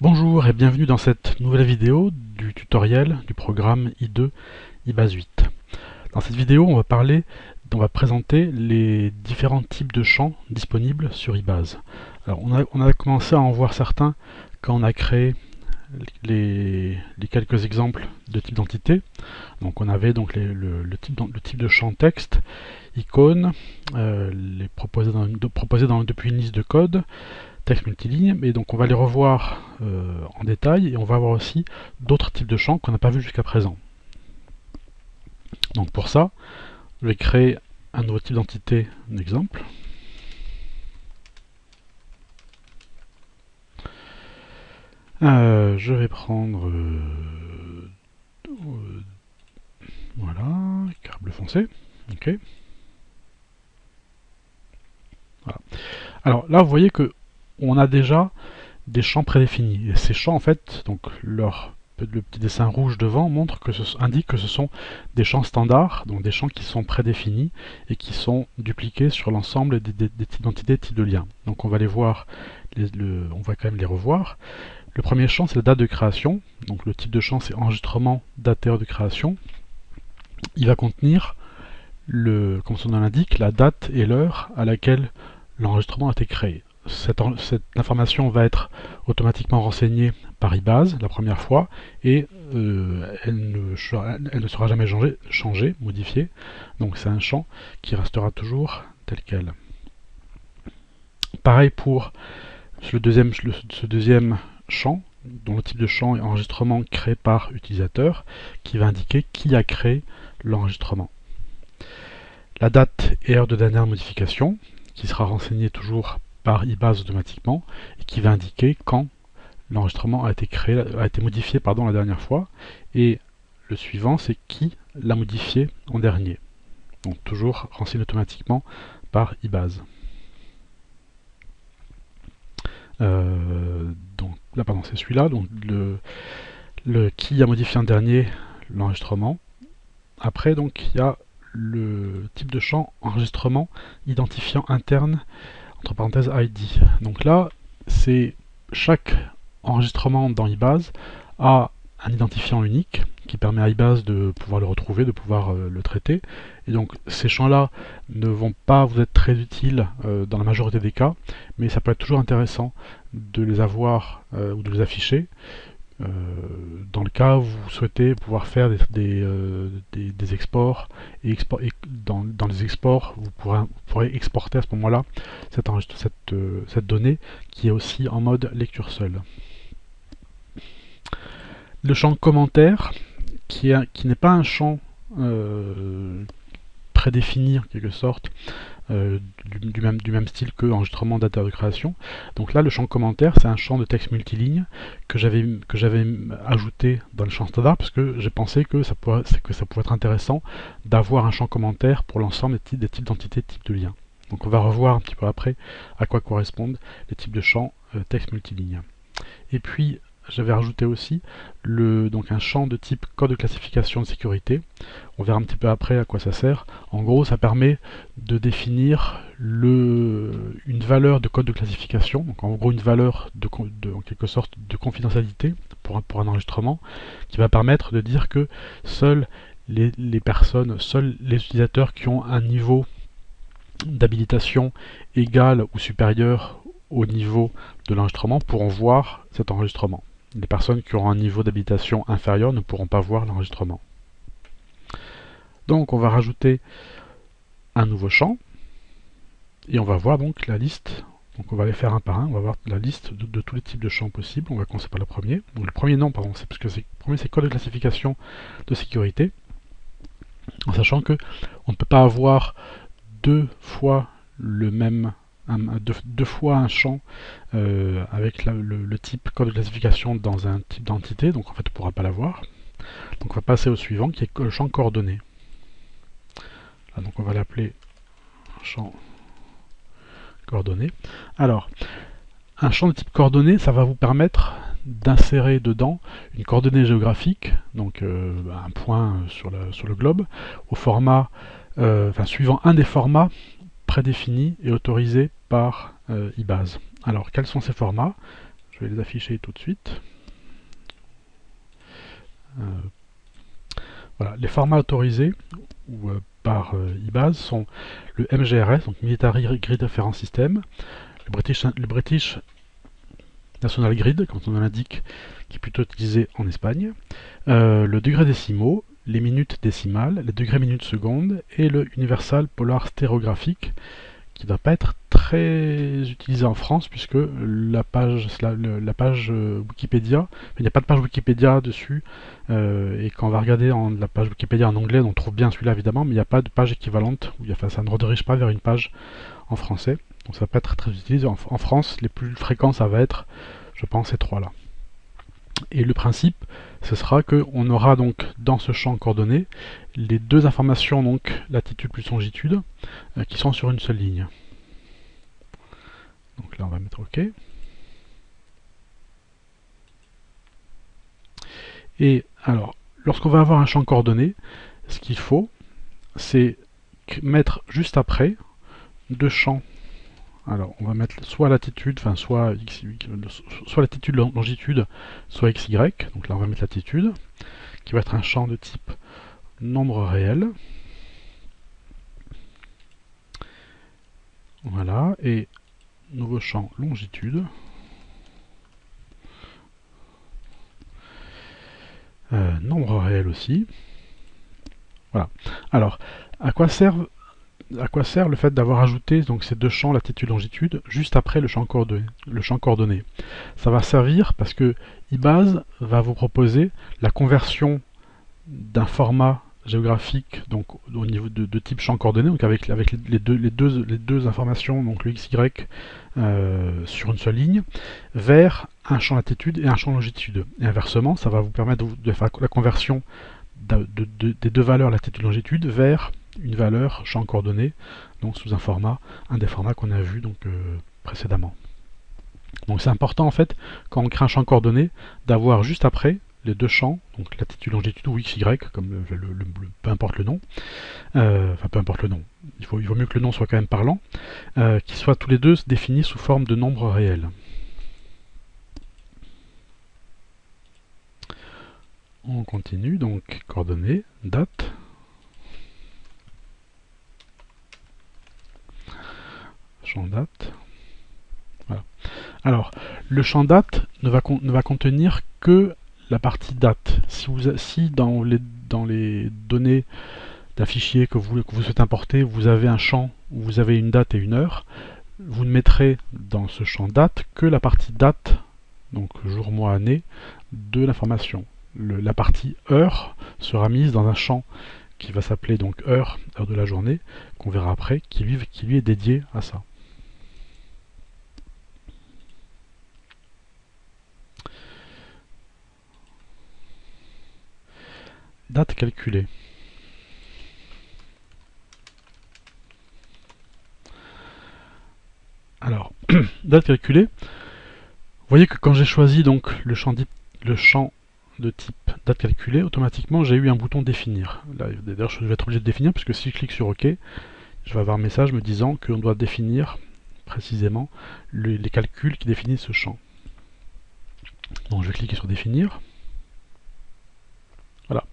Bonjour et bienvenue dans cette nouvelle vidéo du tutoriel du programme I2 IBase 8. Dans cette vidéo, on va présenter les différents types de champs disponibles sur IBase. Alors, on a commencé à en voir certains quand on a créé les quelques exemples de type d'entité. Donc on avait donc le type de champ texte, icône, proposé depuis une liste de code, texte multiligne, et donc on va les revoir en détail, et on va avoir aussi d'autres types de champs qu'on n'a pas vu jusqu'à présent. Donc pour ça, je vais créer un nouveau type d'entité, un exemple. Je vais prendre voilà, câble foncé. Ok. Voilà. Alors là, vous voyez que on a déjà des champs prédéfinis. Et ces champs, en fait, donc le petit dessin rouge devant indique que ce sont des champs standards, donc des champs qui sont prédéfinis et qui sont dupliqués sur l'ensemble des types d'entités, types de liens. Donc on va les voir, on va quand même les revoir. Le premier champ, c'est la date de création. Donc le type de champ, c'est enregistrement, date et heure de création. Il va contenir, comme son nom l'indique, la date et l'heure à laquelle l'enregistrement a été créé. Cette information va être automatiquement renseignée par IBase la première fois et elle ne sera jamais changée, modifiée. Donc c'est un champ qui restera toujours tel quel. Pareil pour ce deuxième champ, dont le type de champ est enregistrement créé par utilisateur, qui va indiquer qui a créé l'enregistrement. La date et heure de dernière modification, qui sera renseignée toujours par IBase automatiquement, et qui va indiquer quand l'enregistrement a été modifié la dernière fois, et le suivant c'est qui l'a modifié en dernier. Donc toujours renseigné automatiquement par IBase. Donc là, pardon, c'est celui-là, donc le qui a modifié en dernier l'enregistrement. Après, donc il y a le type de champ enregistrement identifiant interne entre parenthèses ID. Donc là, c'est chaque enregistrement dans IBase a un identifiant unique qui permet à IBase de pouvoir le retrouver, de pouvoir le traiter. Et donc ces champs-là ne vont pas vous être très utiles dans la majorité des cas, mais ça peut être toujours intéressant de les avoir ou de les afficher. Dans le cas où vous souhaitez pouvoir faire des exports, et dans les exports, vous pourrez exporter à ce moment-là cette donnée qui est aussi en mode lecture seule. Le champ commentaire, qui n'est pas un champ prédéfini en quelque sorte, du même style que enregistrement date de création. Donc là, le champ commentaire, c'est un champ de texte multiligne que j'avais ajouté dans le champ standard parce que j'ai pensé que ça pouvait être intéressant d'avoir un champ commentaire pour l'ensemble des types d'entités, types de liens. Donc on va revoir un petit peu après à quoi correspondent les types de champs texte multiligne. Et puis j'avais rajouté aussi donc un champ de type code de classification de sécurité. On verra un petit peu après à quoi ça sert. En gros, ça permet de définir une valeur de code de classification, donc en gros une valeur en quelque sorte de confidentialité pour un enregistrement, qui va permettre de dire que seuls les utilisateurs qui ont un niveau d'habilitation égal ou supérieur au niveau de l'enregistrement pourront voir cet enregistrement. Les personnes qui auront un niveau d'habilitation inférieur ne pourront pas voir l'enregistrement. Donc on va rajouter un nouveau champ et on va voir donc la liste. Donc on va les faire un par un, on va voir la liste de tous les types de champs possibles. On va commencer par le premier. Donc le premier nom, pardon, c'est parce que le premier c'est code de classification de sécurité. En sachant que on ne peut pas avoir deux fois deux fois un champ avec le type code de classification dans un type d'entité, donc en fait on ne pourra pas l'avoir. Donc on va passer au suivant qui est le champ coordonnées. Là, donc on va l'appeler champ coordonnées. Alors, un champ de type coordonnées, ça va vous permettre d'insérer dedans une coordonnée géographique, donc un point sur le globe, au format, suivant un des formats prédéfinis et autorisés par IBase. Alors, quels sont ces formats? Je je vais les afficher tout de suite. Voilà, les formats autorisés ou par eBase sont le MGRS, donc Military Grid Reference System, le British National Grid, comme on l'indique, qui est plutôt utilisé en Espagne, le degré décimaux, les minutes décimales, les degrés minutes secondes et le Universal Polar Stéréographique, qui ne va pas être très utilisé en France puisque la page Wikipédia, il n'y a pas de page Wikipédia dessus, et quand on va regarder la page Wikipédia en anglais, on trouve bien celui-là évidemment, mais il n'y a pas de page équivalente, ça ne redirige pas vers une page en français, donc ça va pas être très utilisé. En France, les plus fréquents, ça va être, je pense, ces trois-là. Et le principe, ce sera qu'on aura donc dans ce champ coordonnées les deux informations, donc latitude plus longitude, qui sont sur une seule ligne. Donc là on va mettre OK. Et alors, lorsqu'on va avoir un champ coordonné, ce qu'il faut, c'est mettre juste après deux champs. Alors, on va mettre soit latitude, enfin soit latitude, longitude, soit XY. Donc là, on va mettre latitude, qui va être un champ de type nombre réel. Voilà, et nouveau champ longitude. Nombre réel aussi. Voilà. Alors, à quoi sert le fait d'avoir ajouté donc, ces deux champs latitude-longitude juste après le champ coordonné? Ça va servir parce que eBase va vous proposer la conversion d'un format géographique donc au niveau de type champ coordonné, donc avec les deux informations, donc le XY sur une seule ligne, vers un champ latitude et un champ longitude. Et inversement, ça va vous permettre de faire la conversion des deux valeurs latitude-longitude vers une valeur champ coordonné, donc sous un des formats qu'on a vu donc précédemment. Donc c'est important en fait, quand on crée un champ coordonné, d'avoir juste après les deux champs, donc latitude, longitude ou XY, comme peu importe le nom, enfin peu importe le nom, il vaut mieux que le nom soit quand même parlant, qui soient tous les deux définis sous forme de nombres réels. On continue, donc coordonnées, date, champ date. Voilà. Alors, le champ date ne va contenir que la partie date. Si dans les données d'un fichier que vous souhaitez importer, vous avez un champ où vous avez une date et une heure, vous ne mettrez dans ce champ date que la partie date, donc jour, mois, année, de l'information. La partie heure sera mise dans un champ qui va s'appeler donc heure de la journée, qu'on verra après, qui lui est dédié à ça. Date calculée. Alors, date calculée, vous voyez que quand j'ai choisi donc le champ de type date calculée, automatiquement j'ai eu un bouton définir. D'ailleurs je vais être obligé de définir, puisque si je clique sur OK, je vais avoir un message me disant qu'on doit définir précisément les calculs qui définissent ce champ. Donc je vais cliquer sur définir. Voilà.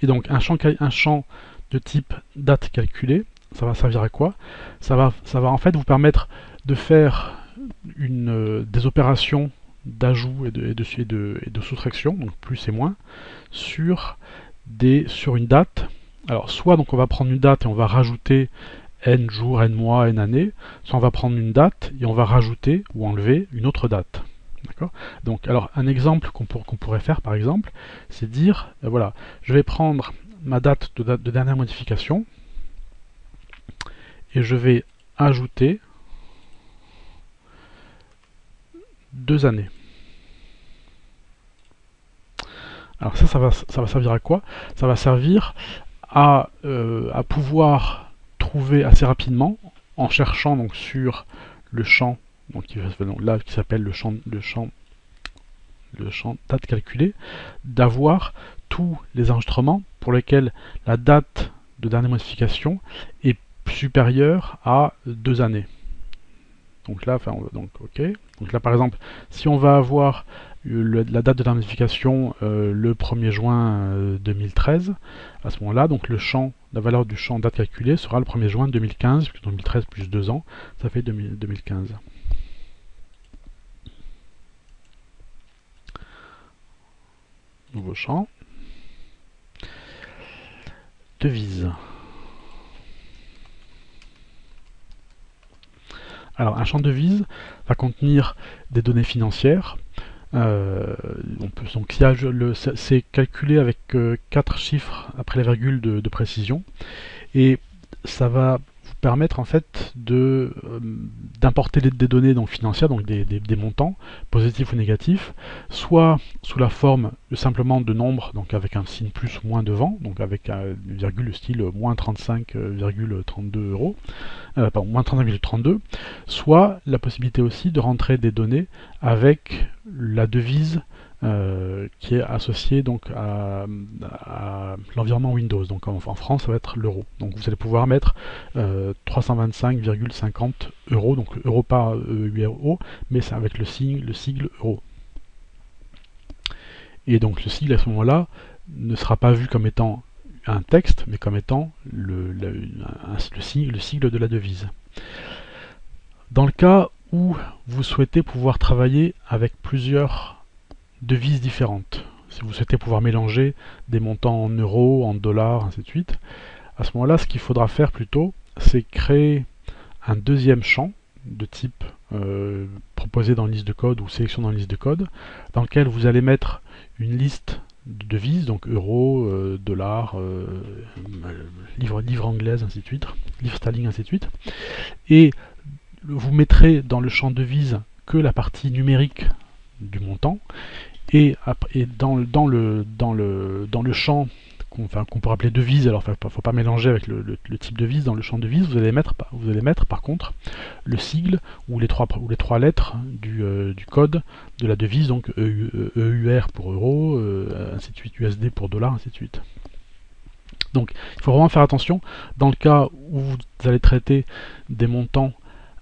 Et donc un champ de type date calculée, ça va servir à quoi? Ça va en fait vous permettre de faire des opérations d'ajout et de soustraction, donc plus et moins, sur une date. Alors soit donc on va prendre une date et on va rajouter n jours, n mois, n années, soit on va prendre une date et on va rajouter ou enlever une autre date. D'accord? Donc, alors un exemple qu'on pourrait faire par exemple, c'est dire, voilà, je vais prendre ma date de dernière modification et je vais ajouter 2 années. Alors ça va servir à quoi? Ça va servir à pouvoir trouver assez rapidement, en cherchant donc sur le champ, donc là qui s'appelle le champ date calculée, d'avoir tous les enregistrements pour lesquels la date de dernière modification est supérieure à 2 années. Donc là, enfin, donc ok. Donc là, par exemple, si on va avoir la date de la notification le 1er juin 2013, à ce moment-là, donc le champ, la valeur du champ date calculée sera le 1er juin 2015, puisque 2013 plus 2 ans, ça fait 2015. Nouveau champ. Devise. Alors, un champ devise va contenir des données financières. Donc, c'est calculé avec 4 chiffres après la virgule de précision. Et ça va vous permettre en fait d'importer des données donc, financières, donc des montants, positifs ou négatifs, soit sous la forme simplement de nombres, donc avec un signe plus ou moins devant, donc avec une virgule style moins 35,32 euros, pardon, moins 35,32, soit la possibilité aussi de rentrer des données avec la devise qui est associée donc à l'environnement Windows. Donc en France, ça va être l'euro. Donc vous allez pouvoir mettre 325,50 euros, donc euro pas euro, mais c'est avec le sigle euro. Et donc le sigle à ce moment-là ne sera pas vu comme étant un texte, mais comme étant le sigle de la devise. Dans le cas où vous souhaitez pouvoir travailler avec plusieurs devises différentes, si vous souhaitez pouvoir mélanger des montants en euros, en dollars, ainsi de suite, à ce moment-là, ce qu'il faudra faire plutôt, c'est créer un deuxième champ de type proposé dans une liste de code ou sélection dans une liste de code, dans lequel vous allez mettre une liste de devises, donc euros, dollars, livre anglaise, ainsi de suite, livre sterling, ainsi de suite, et vous mettrez dans le champ devise que la partie numérique du montant, et dans le champ qu'on peut appeler devise, alors il ne faut pas mélanger avec le type devise, dans le champ devise, vous allez mettre par contre le sigle ou les trois lettres du code de la devise, donc EUR pour euro, ainsi de suite, USD pour dollar, ainsi de suite. Donc il faut vraiment faire attention, dans le cas où vous allez traiter des montants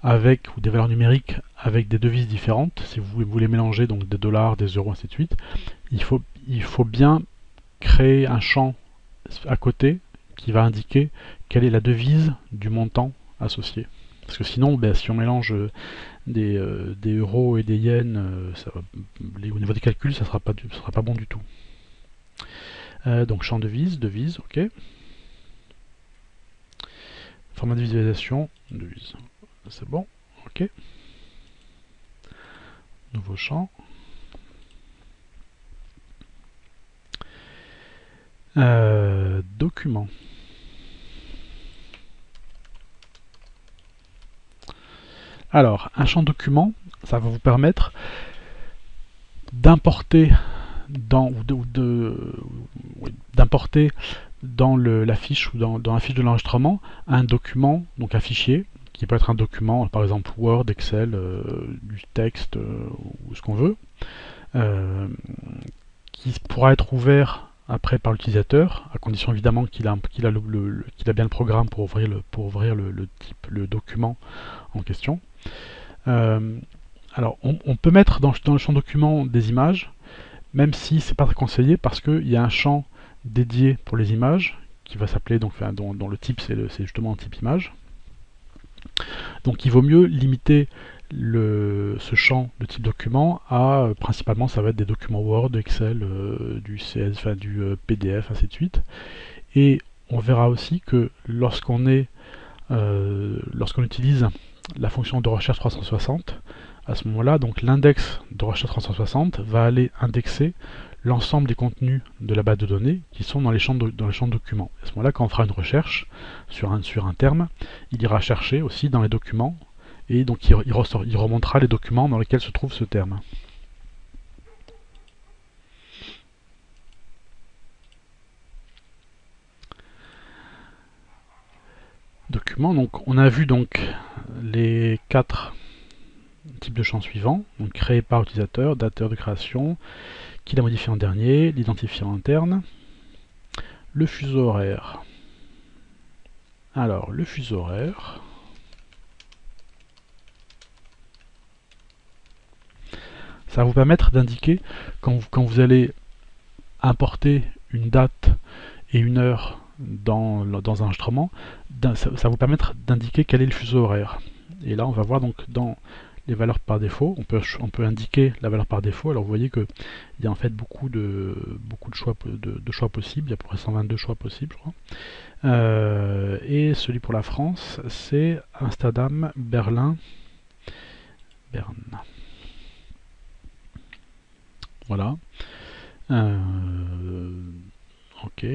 avec, ou des valeurs numériques avec des devises différentes, si vous voulez mélanger donc des dollars, des euros, ainsi de suite, il faut bien créer un champ à côté qui va indiquer quelle est la devise du montant associé. Parce que sinon, si on mélange des euros et des yens, au niveau des calculs, ça ne sera pas bon du tout. Donc champ devise, ok. Format de visualisation, devise. C'est bon, ok. Nouveau champ. Document. Alors, un champ document, ça va vous permettre d'importer dans la fiche ou dans la fiche de l'enregistrement un document, donc un fichier, qui peut être un document, par exemple Word, Excel, du texte, ou ce qu'on veut, qui pourra être ouvert après par l'utilisateur, à condition évidemment qu'il a bien le programme pour ouvrir le document en question. Alors on peut mettre dans le champ document des images, même si c'est pas très conseillé, parce qu'il y a un champ dédié pour les images qui va s'appeler dont le type c'est justement un type image. Donc il vaut mieux limiter ce champ de type document à principalement ça va être des documents Word, Excel, du CS, enfin du PDF, ainsi de suite. Et on verra aussi que lorsqu'on utilise la fonction de recherche 360, à ce moment-là, donc l'index de recherche 360 va aller indexer l'ensemble des contenus de la base de données qui sont dans les champs de documents. À ce moment-là, quand on fera une recherche sur un terme, il ira chercher aussi dans les documents, et donc il remontera les documents dans lesquels se trouve ce terme. Document, donc on a vu donc les 4 types de champs suivants, donc créé par utilisateur, dateur de création, qui l'a modifié en dernier, l'identifiant interne, le fuseau horaire. Alors, le fuseau horaire, ça va vous permettre d'indiquer quand vous allez importer une date et une heure dans un enregistrement, ça va vous permettre d'indiquer quel est le fuseau horaire. Et là, on va voir donc dans les valeurs par défaut, on peut indiquer la valeur par défaut. Alors vous voyez qu'il y a en fait beaucoup de choix possibles, il y a à peu près 122 choix possibles, je crois. Et celui pour la France, c'est Amsterdam, Berlin, Berne. Voilà. Ok.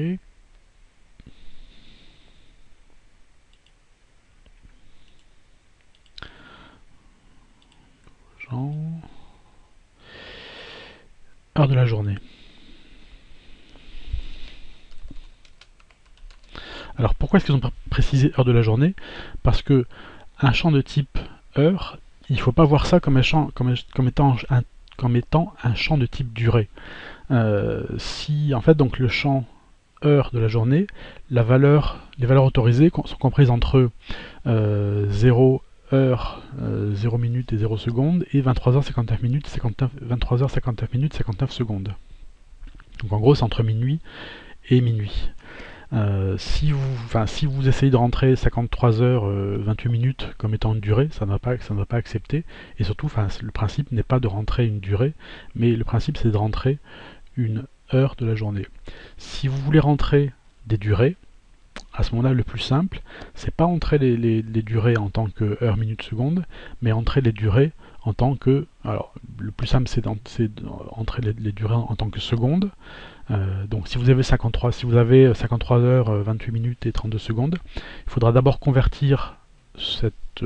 Heure de la journée. Alors pourquoi est-ce qu'ils ont précisé heure de la journée? Parce que un champ de type heure, il ne faut pas voir ça comme étant un champ de type durée. Si en fait donc le champ heure de la journée, les valeurs autorisées sont comprises entre 0 heure, 0 minutes et 0 secondes, et 23h59 minutes, 23h59 minutes, 59 secondes. Donc en gros, c'est entre minuit et minuit. Si vous essayez de rentrer 53h28 minutes comme étant une durée, ça ne va pas accepter. Et surtout, le principe n'est pas de rentrer une durée, mais le principe c'est de rentrer une heure de la journée. Si vous voulez rentrer des durées, à ce moment-là, le plus simple, c'est pas entrer les durées en tant que heure, minute, seconde, mais entrer les durées en tant que... Alors, le plus simple, c'est d'entrer les durées en tant que seconde. Donc, si vous avez 53 heures, 28 minutes et 32 secondes, il faudra d'abord convertir cette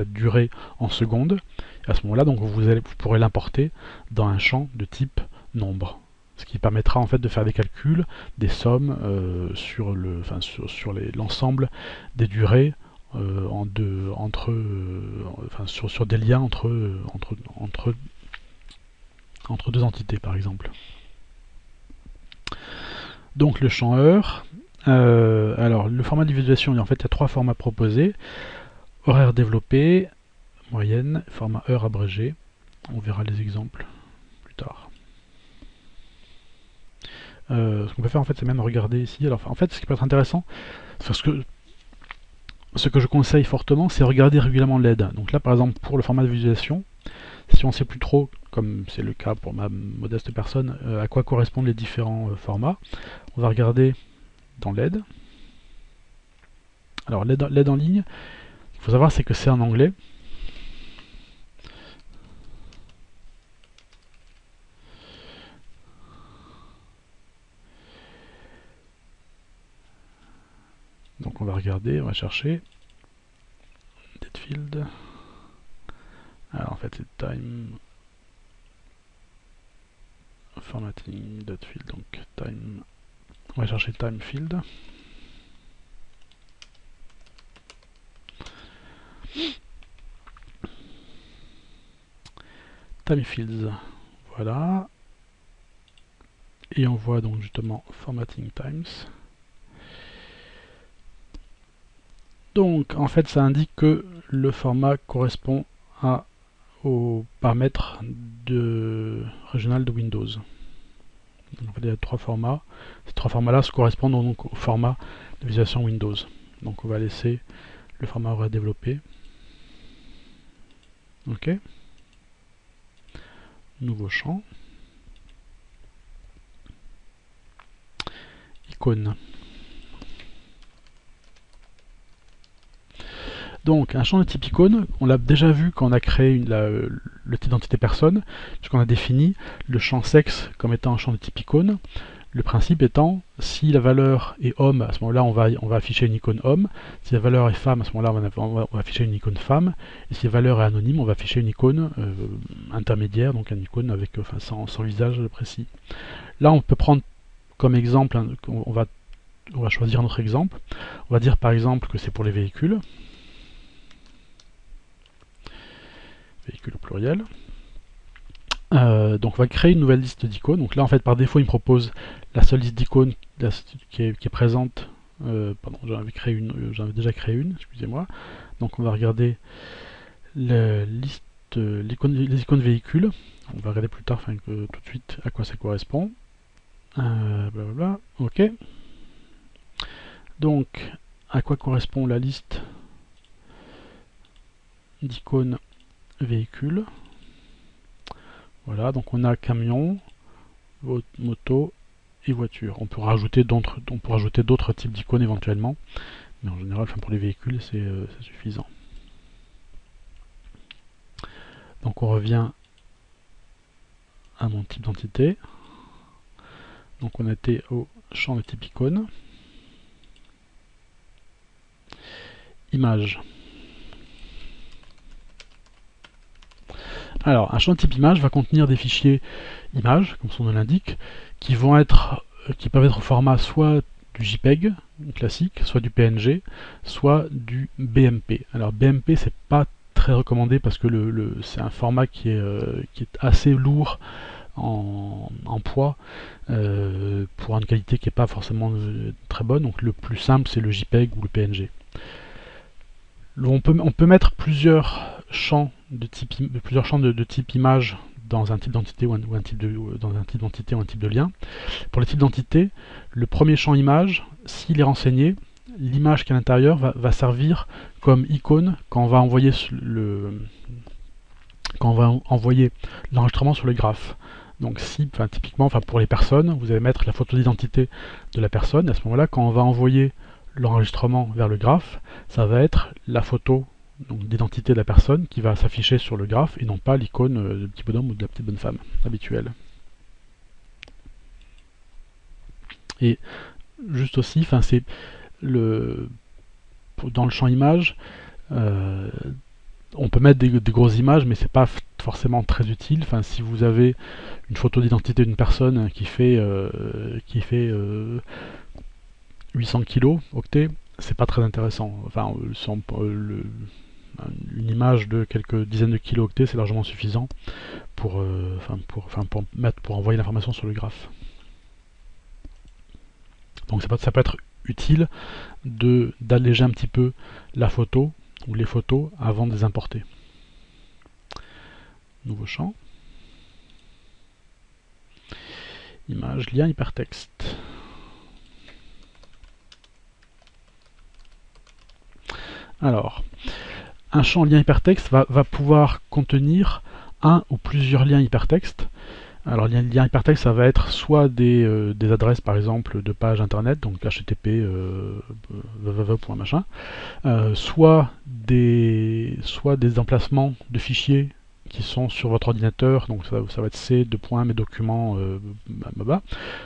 durée en secondes. Et à ce moment-là, donc, vous pourrez l'importer dans un champ de type nombre. Ce qui permettra en fait de faire des calculs, des sommes sur l'ensemble des durées sur des liens entre deux entités par exemple. Donc le champ heure. Alors le format de visualisation, en fait il y a 3 formats proposés. Horaire développé, moyenne, format heure abrégé. On verra les exemples plus tard. Ce qu'on peut faire en fait c'est même regarder ici. Alors en fait ce qui peut être intéressant, parce que ce que je conseille fortement c'est regarder régulièrement l'aide. Donc là par exemple pour le format de visualisation, si on ne sait plus trop, comme c'est le cas pour ma modeste personne, à quoi correspondent les différents formats, on va regarder dans l'aide. Alors l'aide en ligne, il faut savoir c'est que c'est en anglais. Donc on va regarder, on va chercher date field. Alors en fait c'est time formatting date field, donc time. On va chercher time field. Time fields, voilà. Et on voit donc justement formatting times. Donc en fait ça indique que le format correspond au paramètre régional de Windows. Donc, en fait, il y a 3 formats. Ces 3 formats-là se correspondent donc au format de visualisation Windows. Donc on va laisser le format horaire développé. Ok. Nouveau champ. Icône. Donc un champ de type icône, on l'a déjà vu quand on a créé le type d'identité personne, puisqu'on a défini le champ sexe comme étant un champ de type icône. Le principe étant, si la valeur est homme, à ce moment-là on va afficher une icône homme. Si la valeur est femme, à ce moment-là on va afficher une icône femme. Et si la valeur est anonyme, on va afficher une icône intermédiaire, donc une icône avec, sans visage précis. Là on peut prendre comme exemple, on va choisir notre exemple. On va dire par exemple que c'est pour les véhicules. Véhicule au pluriel. Donc on va créer une nouvelle liste d'icônes. Donc là en fait par défaut il me propose la seule liste d'icônes qui est présente. Pardon, j'en avais déjà créé une, excusez-moi. Donc on va regarder la liste les icônes véhicules. On va regarder plus tard, tout de suite, à quoi ça correspond. Blablabla. Ok. Donc, à quoi correspond la liste d'icônes véhicules? Voilà, donc on a camion, moto et voiture. On peut rajouter d'autres types d'icônes éventuellement, mais en général, pour les véhicules, c'est suffisant. Donc on revient à mon type d'entité. Donc on était au champ de type icône. Image. Alors, un champ de type image va contenir des fichiers images, comme son nom l'indique, qui peuvent être au format soit du JPEG classique, soit du PNG, soit du BMP. Alors BMP, c'est pas très recommandé parce que c'est un format qui est assez lourd en poids pour une qualité qui n'est pas forcément très bonne. Donc le plus simple, c'est le JPEG ou le PNG. On peut mettre plusieurs champs de type image dans un type d'entité ou un type de lien. Pour les types d'entité, le premier champ image, s'il est renseigné, l'image qui est à l'intérieur va servir comme icône quand on va envoyer l'enregistrement sur le graphe. Donc typiquement, pour les personnes, vous allez mettre la photo d'identité de la personne. À ce moment-là, quand on va envoyer l'enregistrement vers le graphe, ça va être la photo d'identité de la personne qui va s'afficher sur le graphe et non pas l'icône du petit bonhomme ou de la petite bonne femme habituelle. Et juste aussi, c'est dans le champ image, on peut mettre des grosses images, mais c'est pas forcément très utile. Si vous avez une photo d'identité d'une personne qui fait 800 kg octets, c'est pas très intéressant. Une image de quelques dizaines de kilooctets, c'est largement suffisant pour envoyer l'information sur le graphe. Donc ça peut être utile d'alléger un petit peu la photo ou les photos avant de les importer. Nouveau champ. Image, lien, hypertexte. Alors, un champ lien hypertexte va pouvoir contenir un ou plusieurs liens hypertextes. Alors, lien hypertexte, ça va être soit des adresses, par exemple, de pages internet, donc http machin, soit des emplacements de fichiers qui sont sur votre ordinateur, donc ça va être C, mes documents,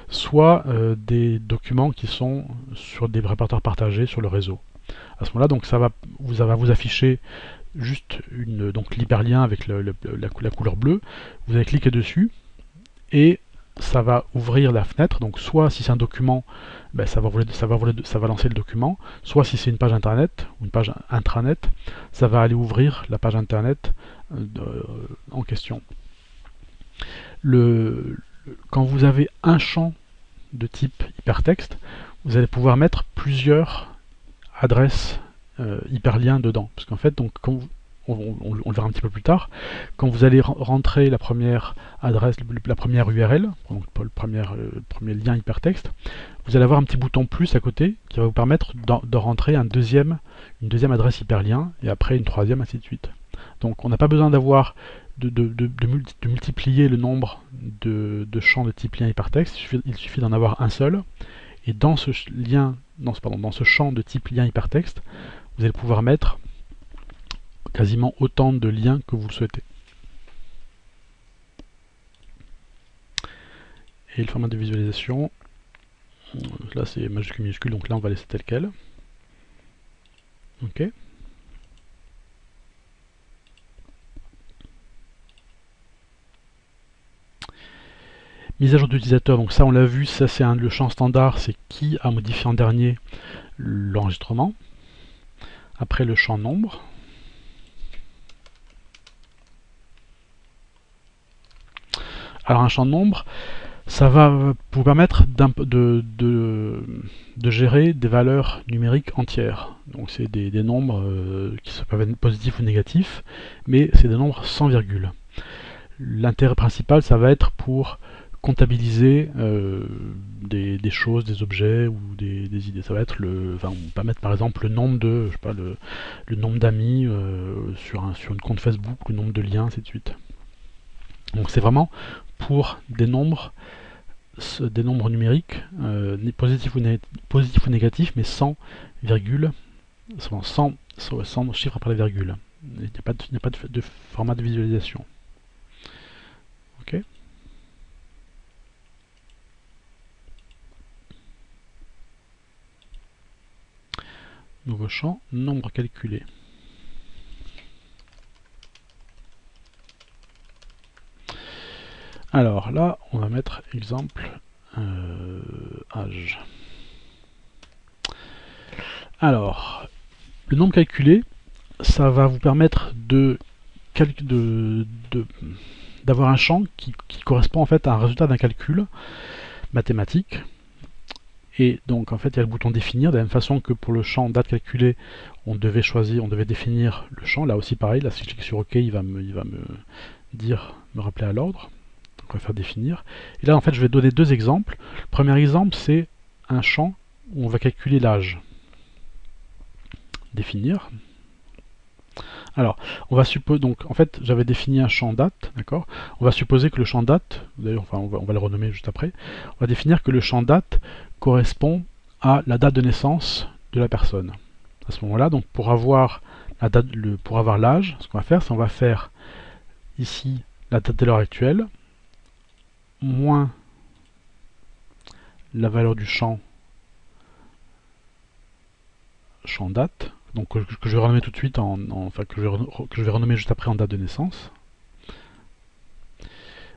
soit des documents qui sont sur des répertoires partagés sur le réseau. À ce moment-là, donc ça va vous afficher juste l'hyperlien avec la couleur bleue. Vous allez cliquer dessus et ça va ouvrir la fenêtre. Donc soit si c'est un document, ça va lancer le document, soit si c'est une page internet ou une page intranet, ça va aller ouvrir la page internet en question. Quand vous avez un champ de type hypertexte, vous allez pouvoir mettre plusieurs adresses hyperliens dedans. Parce qu'en fait, on le verra un petit peu plus tard, quand vous allez rentrer la première adresse, la première URL, donc le premier lien hypertexte, vous allez avoir un petit bouton plus à côté qui va vous permettre de rentrer une deuxième adresse hyperlien et après une troisième, ainsi de suite. Donc on n'a pas besoin d'avoir de multiplier le nombre de champs de type lien hypertexte, il suffit d'en avoir un seul. Et dans ce champ de type lien hypertexte, vous allez pouvoir mettre quasiment autant de liens que vous le souhaitez. Et le format de visualisation, là c'est majuscule minuscule, donc là on va laisser tel quel. Ok. Mise à jour d'utilisateur, donc ça on l'a vu, ça c'est le champ standard, c'est qui a modifié en dernier l'enregistrement. Après le champ nombre. Alors un champ nombre, Ça va vous permettre de gérer des valeurs numériques entières. Donc c'est des nombres qui peuvent être positifs ou négatifs, mais c'est des nombres sans virgule. L'intérêt principal, ça va être pour comptabiliser des choses, des objets ou des idées. Ça va être on peut mettre par exemple le nombre de, je sais pas, le nombre d'amis sur une compte Facebook, le nombre de liens, ainsi de suite. Donc c'est vraiment pour des nombres numériques, positifs ou négatifs, mais sans virgule, sans chiffre après la virgule. Il n'y a pas de format de visualisation. Ok. Nouveau champ, nombre calculé. Alors là, on va mettre exemple âge. Alors, le nombre calculé, ça va vous permettre d'avoir un champ qui correspond en fait à un résultat d'un calcul mathématique. Et donc en fait il y a le bouton définir, de la même façon que pour le champ date calculée, on devait définir le champ. Là aussi pareil, là si je clique sur OK, il va me rappeler à l'ordre. Donc on va faire définir. Et là en fait je vais donner deux exemples. Le premier exemple c'est un champ où on va calculer l'âge. Définir. Alors, on va supposer, donc en fait j'avais défini un champ date, d'accord. On va supposer que le champ date, d'ailleurs on va le renommer juste après, on va définir que le champ date correspond à la date de naissance de la personne. À ce moment-là, donc pour avoir l'âge, ce qu'on va faire, c'est qu'on va faire ici la date de l'heure actuelle, moins la valeur du champ date, donc que je vais renommer tout de suite que je vais renommer juste après en date de naissance.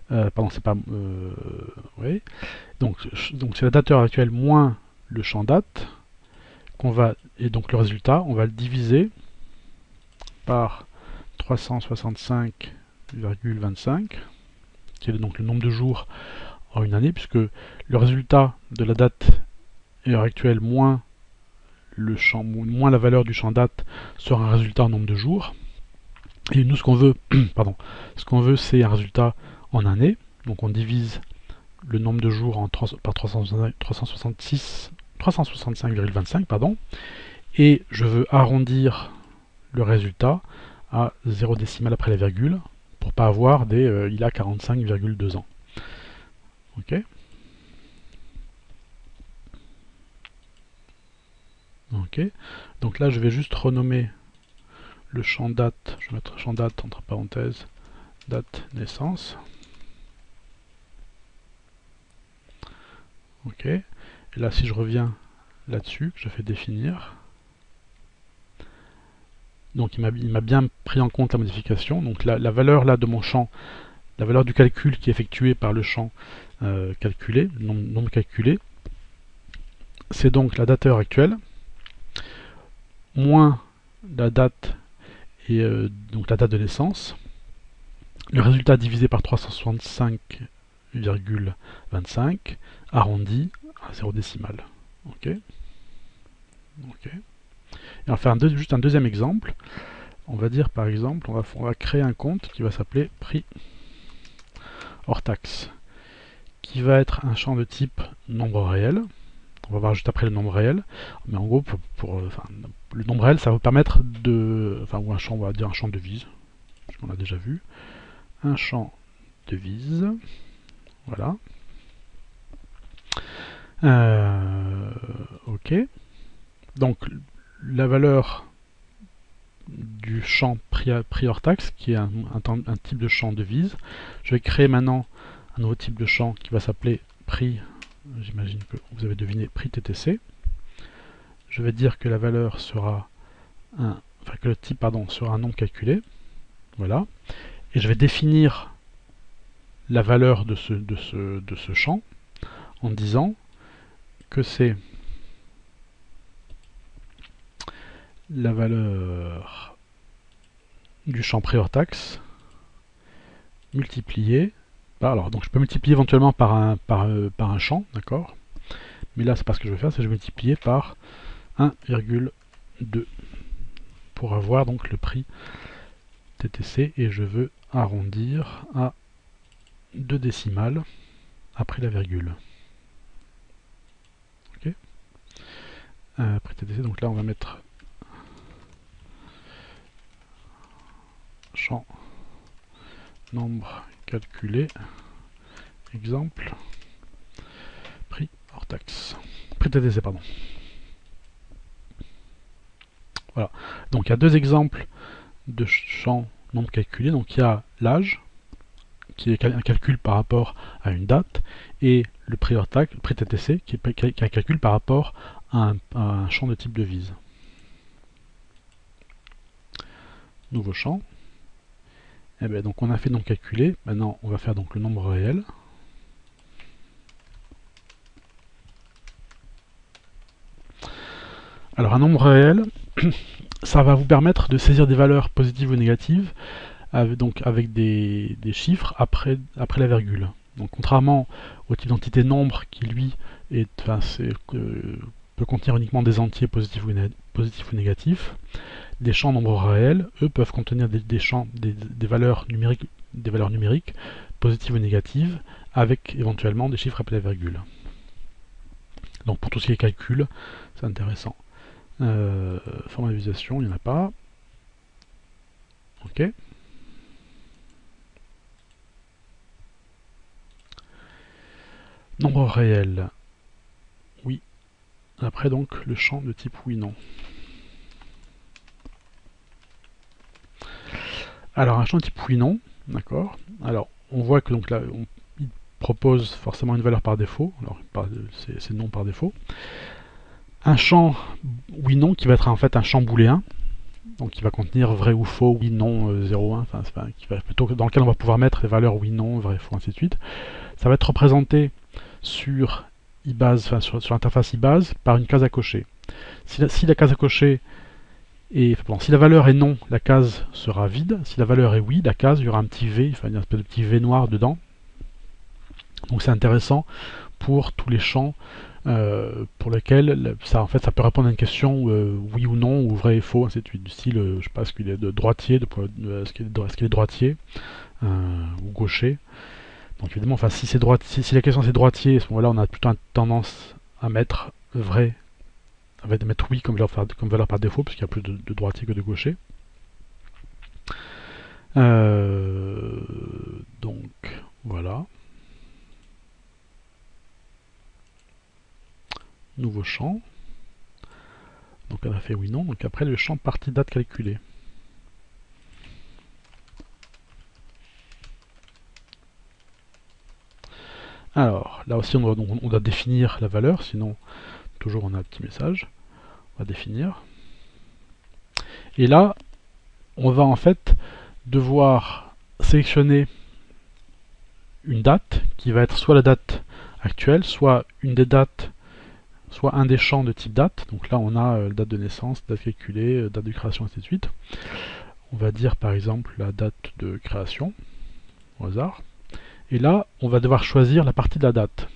Pardon, c'est pas. Oui. Donc c'est la date de l'heure actuelle moins le champ date et donc le résultat, on va le diviser par 365,25, qui est donc le nombre de jours en une année, puisque le résultat de la date et heure actuelle moins la valeur du champ date sera un résultat en nombre de jours. Et nous, ce qu'on veut, c'est un résultat en année. Donc on divise le nombre de jours par 365,25, pardon, et je veux arrondir le résultat à 0 décimale après la virgule pour pas avoir il a 45,2 ans. Ok. Ok. Donc là je vais juste renommer le champ date, je vais mettre champ date entre parenthèses, date naissance. Ok. Et là si je reviens là-dessus, je fais définir. Donc il m'a bien pris en compte la modification. Donc la valeur là de mon champ, la valeur du calcul qui est effectué par le champ calculé, le nombre calculé, c'est donc la date et heure actuelle, moins la date et donc la date de naissance, le résultat divisé par 365,25 arrondi à 0 décimale. Ok. Ok. Et on va faire juste un deuxième exemple. On va dire par exemple, on va créer un compte qui va s'appeler prix hors taxe, qui va être un champ de type nombre réel. On va voir juste après le nombre réel, mais en gros, le nombre réel, ça va vous permettre ou un champ, on va dire un champ de devise, on l'a déjà vu, un champ devise, voilà. Ok. Donc la valeur du champ prix hors taxe, qui est un type de champ devise. Je vais créer maintenant un nouveau type de champ qui va s'appeler prix. J'imagine que vous avez deviné, prix TTC. Je vais dire que la valeur sera que le type sera un nombre calculé. Voilà. Et je vais définir la valeur de ce champ en disant que c'est la valeur du champ prix hors taxe multiplié Alors, donc je peux multiplier éventuellement par un champ, d'accord? Mais là, c'est pas ce que je vais faire, c'est que je vais multiplier par 1,2 pour avoir donc le prix TTC, et je veux arrondir à 2 décimales après la virgule. Ok. Prix TTC, donc là on va mettre champ nombre calculé, exemple, prix hors taxe. Prix TTC, pardon. Voilà. Donc il y a deux exemples de champ nombre calculé. Donc il y a l'âge, qui est un calcul par rapport à une date, et le prix hors taxe, le prix TTC, qui est un calcul par rapport à un champ de type devise. Nouveau champ. Et bien, donc on a fait donc calculer. Maintenant on va faire donc le nombre réel. Alors un nombre réel, ça va vous permettre de saisir des valeurs positives ou négatives, avec des chiffres après la virgule. Donc contrairement au type d'entité nombre qui lui peut contenir uniquement des entiers positifs ou négatifs, les champs nombres réels, eux, peuvent contenir des valeurs numériques positives ou négatives, avec éventuellement des chiffres après la virgule. Donc pour tout ce qui est calcul, c'est intéressant. Formalisation, il n'y en a pas. Ok. Nombre réel. Oui. Après donc le champ de type oui-non. Alors un champ de type oui-non, d'accord. Alors on voit que donc là il propose forcément une valeur par défaut. Alors c'est non par défaut. Un champ oui-non qui va être en fait un champ booléen, donc qui va contenir vrai ou faux, oui, non, 0, 1, enfin, dans lequel on va pouvoir mettre les valeurs oui, non, vrai, faux, ainsi de suite. Ça va être représenté sur IBase, enfin, sur l'interface IBase par une case à cocher. Si la case à cocher si la valeur est non, la case sera vide. Si la valeur est oui, la case, il y aura un petit V, enfin une espèce de petit V noir dedans. Donc c'est intéressant pour tous les champs pour lesquels ça peut répondre à une question oui ou non, ou vrai et faux, ainsi de suite. Du style, je sais pas, est-ce qu'il est de droitier, est-ce qu'il est droitier ou gaucher. Donc évidemment, enfin, si la question c'est droitier, à ce moment-là, on a plutôt tendance à mettre vrai, à mettre oui comme valeur par défaut, parce qu'il y a plus de droitier que de gaucher. Donc voilà. Nouveau champ. Donc on a fait oui non. Donc après le champ partie date calculée. Alors là aussi on doit définir la valeur, sinon toujours on a un petit message. On va définir. Et là on va en fait devoir sélectionner une date qui va être soit la date actuelle, soit une des dates, soit un des champs de type date. Donc là on a date de naissance, date calculée, date de création, ainsi de suite. On va dire par exemple la date de création au hasard. Et là on va devoir choisir la partie de la date.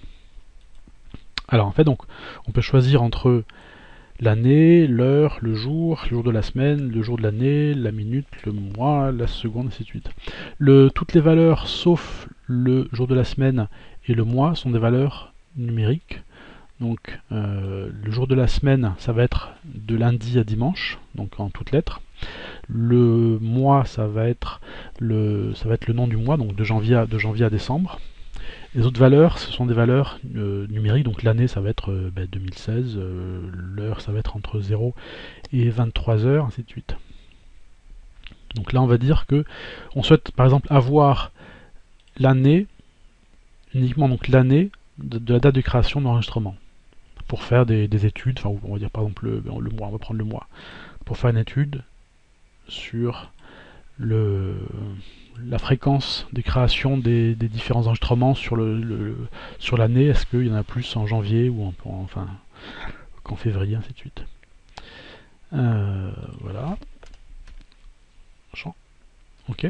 Alors en fait donc on peut choisir entre l'année, l'heure, le jour de la semaine, le jour de l'année, la minute, le mois, la seconde, ainsi de suite. Toutes les valeurs sauf le jour de la semaine et le mois sont des valeurs numériques. Donc le jour de la semaine, ça va être de lundi à dimanche, donc en toutes lettres. Le mois, ça va être le nom du mois, donc de janvier à décembre. Les autres valeurs, ce sont des valeurs numériques, donc l'année ça va être 2016, l'heure ça va être entre 0 et 23 heures, ainsi de suite. Donc là on va dire que on souhaite par exemple avoir l'année, uniquement donc l'année de la date de création de l'enregistrement, pour faire des études, enfin on va dire par exemple le mois, on va prendre le mois, pour faire une étude sur la fréquence des créations des différents enregistrements sur l'année. Est-ce qu'il y en a plus en janvier ou qu'en février, ainsi de suite. Voilà. Champ. Ok.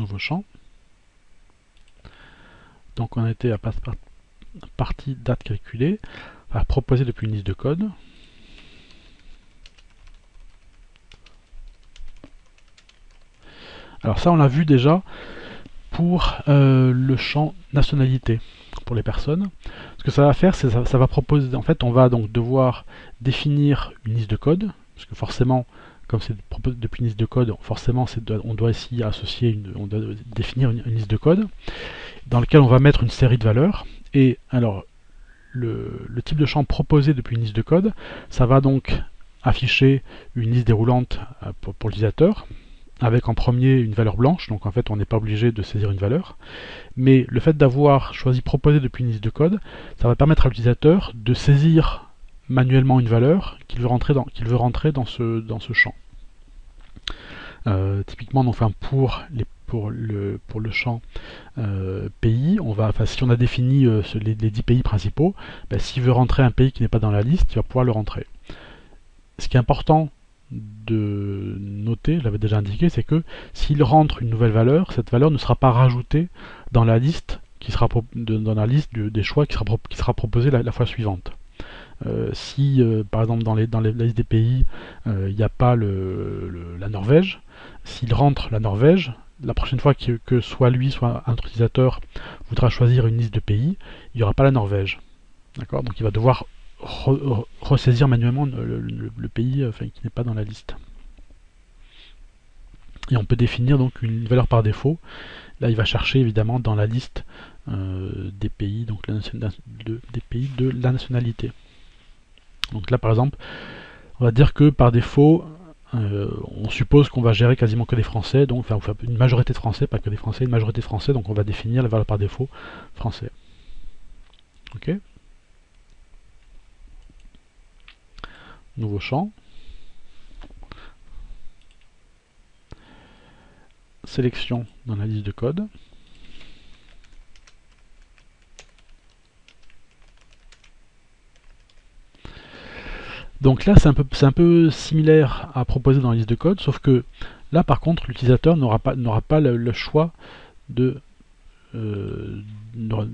nouveau champ. Donc on était à partie date calculée, à proposer depuis une liste de code. Alors ça on l'a vu déjà pour le champ nationalité pour les personnes. Ce que ça va faire, c'est ça va proposer, en fait on va donc devoir définir une liste de code, parce que forcément, comme c'est proposé depuis une liste de code, forcément on doit ici associer, on doit définir une liste de code, dans laquelle on va mettre une série de valeurs, et alors le type de champ proposé depuis une liste de code, ça va donc afficher une liste déroulante pour l'utilisateur, avec en premier une valeur blanche, donc en fait on n'est pas obligé de saisir une valeur, mais le fait d'avoir choisi proposer depuis une liste de code, ça va permettre à l'utilisateur de saisir manuellement une valeur qu'il veut rentrer dans ce champ. Typiquement, donc, pour le champ pays, si on a défini les 10 pays principaux, s'il veut rentrer un pays qui n'est pas dans la liste, il va pouvoir le rentrer. Ce qui est important de noter, je l'avais déjà indiqué, c'est que s'il rentre une nouvelle valeur, cette valeur ne sera pas rajoutée dans la liste des choix qui sera proposée la fois suivante. Si par exemple dans la liste des pays il n'y a pas la Norvège, s'il rentre la Norvège, la prochaine fois que soit lui soit un autre utilisateur voudra choisir une liste de pays, il n'y aura pas la Norvège. D'accord ? Donc il va devoir ressaisir manuellement le pays qui n'est pas dans la liste. Et on peut définir donc une valeur par défaut. Là, il va chercher évidemment dans la liste des pays, donc des pays de la nationalité. Donc là, par exemple, on va dire que par défaut, on suppose qu'on va gérer quasiment que des Français, donc enfin une majorité de Français, pas que des Français, une majorité de Français, donc on va définir la valeur par défaut français. Ok. Nouveau champ. Sélection dans la liste de code. Donc là, c'est un peu similaire à proposer dans la liste de code, sauf que là, par contre, l'utilisateur n'aura pas le choix de... n'aura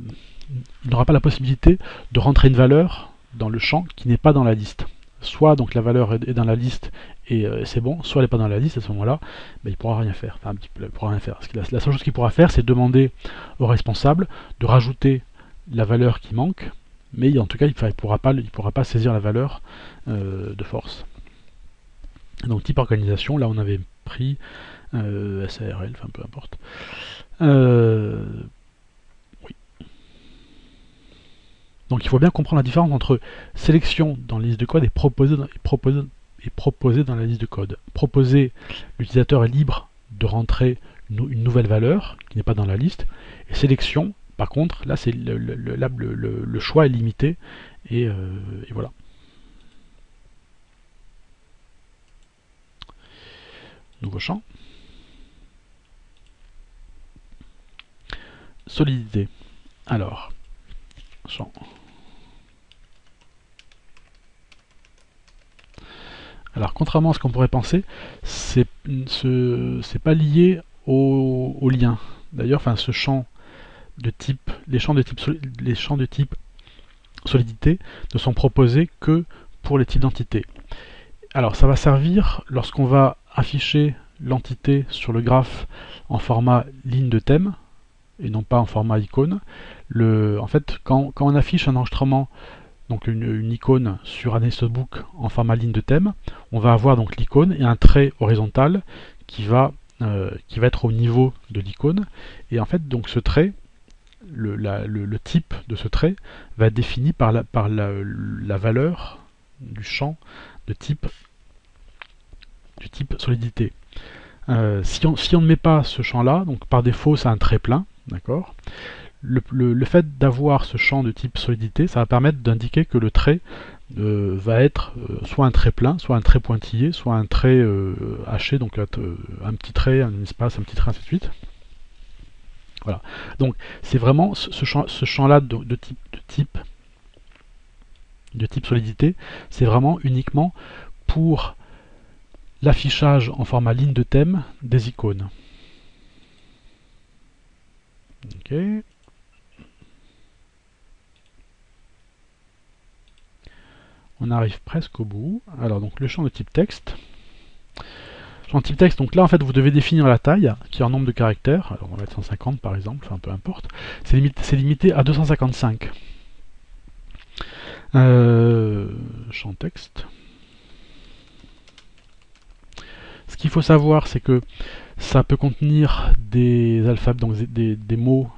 pas la possibilité de rentrer une valeur dans le champ qui n'est pas dans la liste. Soit donc la valeur est dans la liste et c'est bon, soit elle n'est pas dans la liste, à ce moment-là, il ne pourra rien faire. Enfin, il pourra rien faire. La seule chose qu'il pourra faire, c'est demander au responsable de rajouter la valeur qui manque, mais en tout cas, il ne pourra pas saisir la valeur de force. Donc type organisation, là on avait pris SARL, enfin peu importe. Donc il faut bien comprendre la différence entre sélection dans la liste de code et proposer dans la liste de code. Proposer, l'utilisateur est libre de rentrer une nouvelle valeur qui n'est pas dans la liste. Et sélection, par contre, là c'est le choix est limité et voilà. Nouveau champ. Solidité. Alors, champ. Alors, contrairement à ce qu'on pourrait penser, c'est pas lié au lien. D'ailleurs, ce champ de type, les champs de type solidité ne sont proposés que pour les types d'entités. Alors, ça va servir lorsqu'on va afficher l'entité sur le graphe en format ligne de thème et non pas en format icône. En fait, quand on affiche un enregistrement, donc une icône sur un Notebook en format ligne de thème, on va avoir donc l'icône et un trait horizontal qui va être au niveau de l'icône. Et en fait, donc ce trait, le type de ce trait va être défini par la valeur du champ de type solidité. Si on ne met pas ce champ-là, donc par défaut c'est un trait plein, d'accord. Le fait d'avoir ce champ de type solidité, ça va permettre d'indiquer que le trait va être soit un trait plein, soit un trait pointillé, soit un trait haché, donc un petit trait, un espace, un petit trait, ainsi de suite. Voilà. Donc c'est vraiment ce champ-là de type solidité, c'est vraiment uniquement pour l'affichage en format ligne de thème des icônes. Ok. On arrive presque au bout. Alors donc le champ de type texte. Champ de type texte, donc là en fait vous devez définir la taille, qui est en nombre de caractères. Alors on va mettre 150 par exemple, enfin peu importe. C'est limité à 255. Champ texte. Ce qu'il faut savoir, c'est que ça peut contenir des alphabets, donc des mots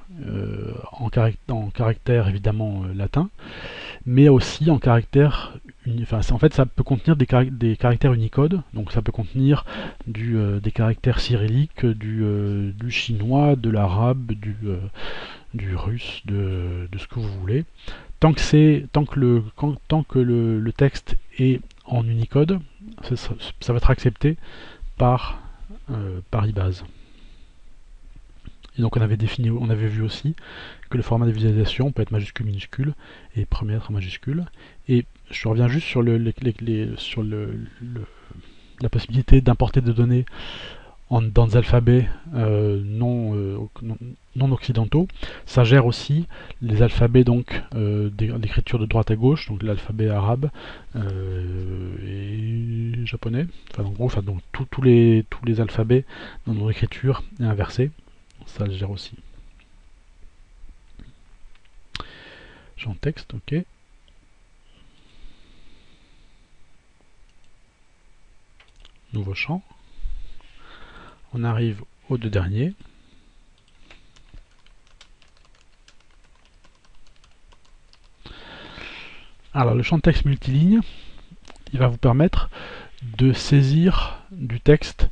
en caractère évidemment latin, mais aussi en caractère, en fait ça peut contenir des caractères Unicode, donc ça peut contenir des caractères cyrilliques, du chinois, de l'arabe, du russe, de ce que vous voulez. Tant que le texte est en Unicode, ça va être accepté par ibase. Et donc on avait vu aussi que le format de visualisation peut être majuscule, minuscule, et premier lettre majuscule. Et je reviens juste sur la possibilité d'importer des données dans des alphabets non occidentaux. Ça gère aussi les alphabets donc d'écriture de droite à gauche, donc l'alphabet arabe et japonais. Enfin en gros, donc tous les alphabets dans notre écriture est inversée. Ça le gère aussi. Champ texte, ok. Nouveau champ. On arrive aux deux derniers. Alors le champ de texte multiligne, il va vous permettre de saisir du texte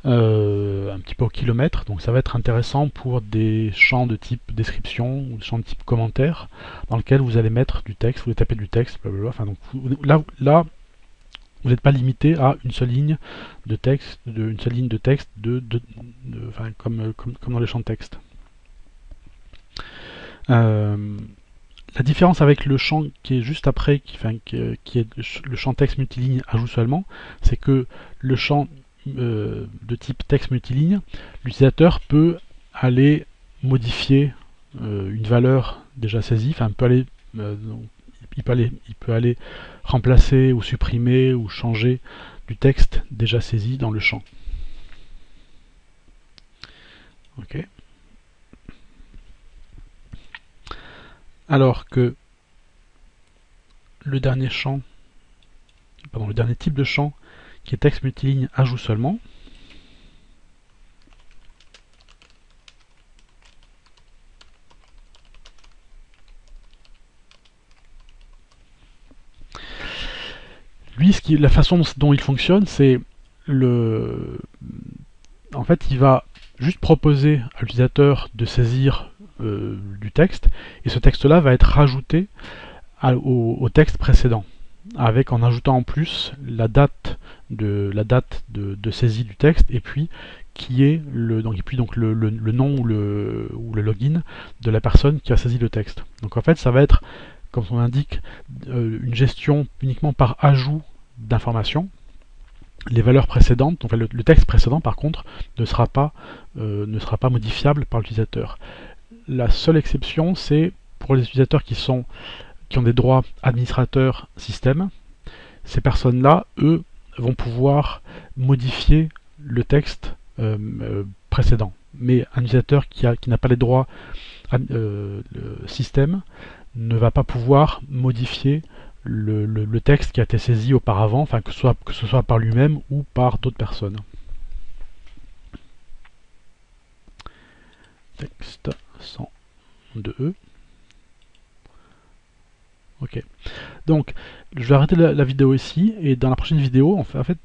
un petit peu au kilomètre, donc ça va être intéressant pour des champs de type description ou des champs de type commentaire dans lequel vous allez mettre du texte, vous allez taper du texte, blablabla. Enfin, donc, là vous n'êtes pas limité à une seule ligne de texte, enfin, comme dans les champs de texte. La différence avec le champ qui est juste après, qui est le champ texte multiligne ajout seulement, c'est que le champ de type texte multiligne, l'utilisateur peut aller modifier une valeur déjà saisie, enfin il peut aller remplacer ou supprimer ou changer du texte déjà saisi dans le champ. Ok. Alors que le dernier type de champ qui est texte multiligne ajout seulement, lui, la façon dont il fonctionne, c'est en fait, il va juste proposer à l'utilisateur de saisir du texte, et ce texte-là va être rajouté au texte précédent, en ajoutant en plus la date de saisie du texte, et puis qui est le nom ou le login de la personne qui a saisi le texte. Donc en fait, ça va être, comme on indique, une gestion uniquement par ajout d'informations. Les valeurs précédentes, donc le texte précédent par contre, ne sera pas modifiable par l'utilisateur. La seule exception, c'est pour les utilisateurs qui ont des droits administrateurs système. Ces personnes-là, eux, vont pouvoir modifier le texte précédent. Mais un utilisateur qui n'a pas les droits système ne va pas pouvoir modifier le texte qui a été saisi auparavant, enfin que ce soit par lui-même ou par d'autres personnes. Texte sans E. Ok. Donc, je vais arrêter la vidéo ici, et dans la prochaine vidéo, en fait,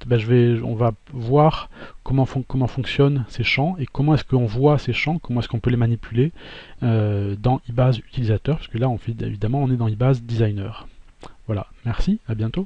on va voir comment fonctionnent ces champs, et comment est-ce qu'on voit ces champs, comment est-ce qu'on peut les manipuler dans ibase utilisateur, parce que là, évidemment, on est dans ibase designer. Voilà, merci, à bientôt.